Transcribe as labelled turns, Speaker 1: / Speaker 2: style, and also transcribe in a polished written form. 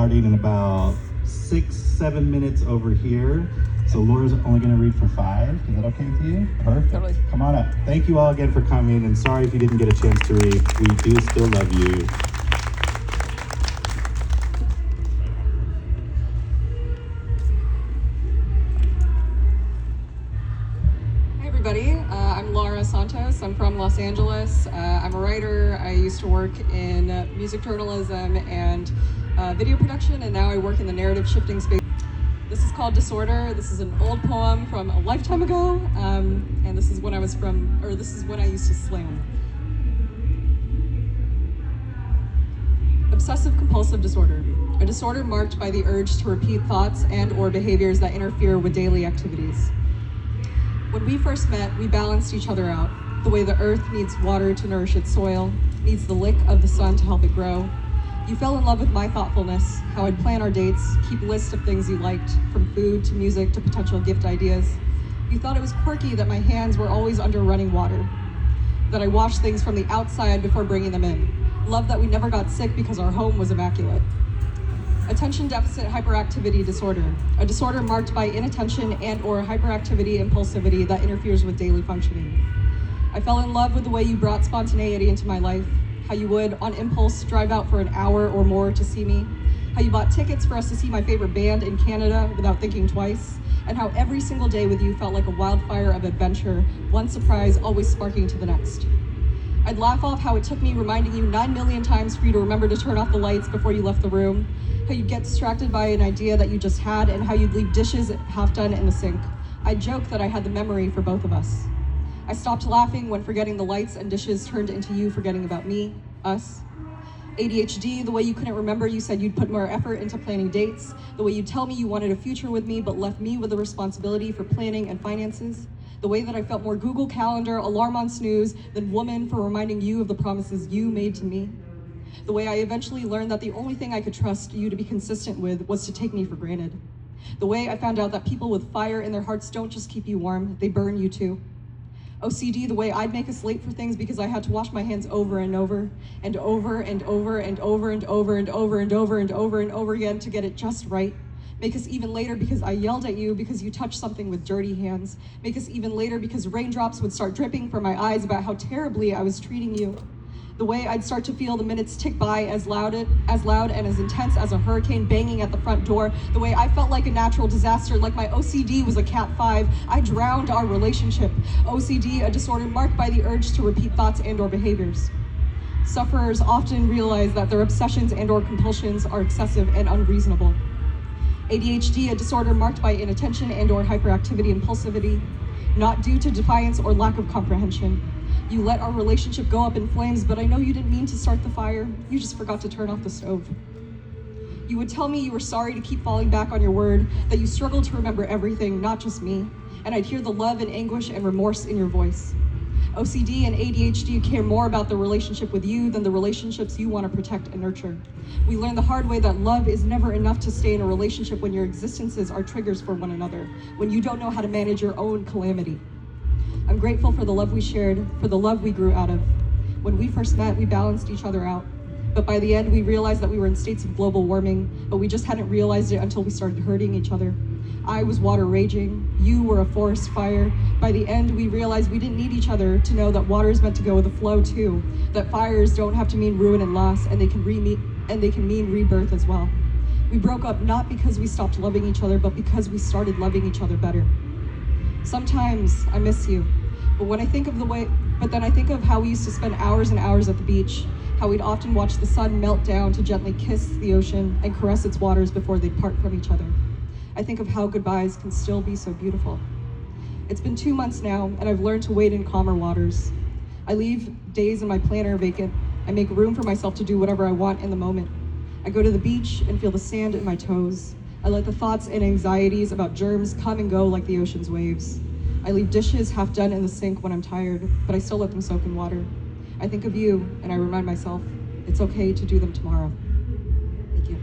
Speaker 1: starting in about 6-7 minutes over here. So Laura's only going to read for 5. Is that okay with you? Perfect.
Speaker 2: Totally.
Speaker 1: Come on up. Thank you all again for coming, and sorry if you didn't get a chance to read. We do still love you.
Speaker 2: Hey everybody, I'm Laura Santos. I'm from Los Angeles. I'm a writer. I used to work in music journalism and video production, and now I work in the narrative shifting space. This is called Disorder. This is an old poem from a lifetime ago, and this is when I used to slam. Obsessive compulsive disorder. A disorder marked by the urge to repeat thoughts and or behaviors that interfere with daily activities. When we first met, we balanced each other out. The way the earth needs water to nourish its soil, needs the lick of the sun to help it grow. You fell in love with my thoughtfulness, how I'd plan our dates, keep lists of things you liked, from food to music to potential gift ideas. You thought it was quirky that my hands were always under running water, that I washed things from the outside before bringing them in. Love that we never got sick because our home was immaculate. Attention deficit hyperactivity disorder, a disorder marked by inattention and or hyperactivity impulsivity that interferes with daily functioning. I fell in love with the way you brought spontaneity into my life, how you would, on impulse, drive out for an hour or more to see me, how you bought tickets for us to see my favorite band in Canada without thinking twice, and how every single day with you felt like a wildfire of adventure, one surprise always sparking to the next. I'd laugh off how it took me reminding you 9 million times for you to remember to turn off the lights before you left the room, how you'd get distracted by an idea that you just had, and how you'd leave dishes half done in the sink. I'd joke that I had the memory for both of us. I stopped laughing when forgetting the lights and dishes turned into you forgetting about me, us. ADHD, the way you couldn't remember you said you'd put more effort into planning dates, the way you'd tell me you wanted a future with me but left me with the responsibility for planning and finances, the way that I felt more Google Calendar, alarm on snooze, than woman for reminding you of the promises you made to me, the way I eventually learned that the only thing I could trust you to be consistent with was to take me for granted, the way I found out that people with fire in their hearts don't just keep you warm, they burn you too. OCD, the way I'd make us late for things because I had to wash my hands over and over and over and over and over and over and over and over and over and over again to get it just right. Make us even later because I yelled at you because you touched something with dirty hands. Make us even later because raindrops would start dripping from my eyes about how terribly I was treating you. The way I'd start to feel the minutes tick by as loud and as intense as a hurricane banging at the front door. The way I felt like a natural disaster, like my OCD was a Cat 5. I drowned our relationship. OCD, a disorder marked by the urge to repeat thoughts and or behaviors. Sufferers often realize that their obsessions and or compulsions are excessive and unreasonable. ADHD, a disorder marked by inattention and or hyperactivity impulsivity, not due to defiance or lack of comprehension. You let our relationship go up in flames, but I know you didn't mean to start the fire. You just forgot to turn off the stove. You would tell me you were sorry to keep falling back on your word, that you struggled to remember everything, not just me, and I'd hear the love and anguish and remorse in your voice. OCD and ADHD care more about the relationship with you than the relationships you want to protect and nurture. We learned the hard way that love is never enough to stay in a relationship when your existences are triggers for one another, when you don't know how to manage your own calamity. I'm grateful for the love we shared, for the love we grew out of. When we first met, we balanced each other out. But by the end, we realized that we were in states of global warming, but we just hadn't realized it until we started hurting each other. I was water raging, you were a forest fire. By the end, we realized we didn't need each other to know that water is meant to go with the flow too, that fires don't have to mean ruin and loss, and they can mean rebirth as well. We broke up not because we stopped loving each other, but because we started loving each other better. Sometimes I miss you, but then I think of how we used to spend hours and hours at the beach, how we'd often watch the sun melt down to gently kiss the ocean and caress its waters before they'd part from each other. I think of how goodbyes can still be so beautiful. It's been 2 months now, and I've learned to wade in calmer waters. I leave days in my planner vacant. I make room for myself to do whatever I want in the moment. I go to the beach and feel the sand in my toes. I let the thoughts and anxieties about germs come and go like the ocean's waves. I leave dishes half done in the sink when I'm tired, but I still let them soak in water. I think of you, and I remind myself, it's okay to do them tomorrow. Thank you.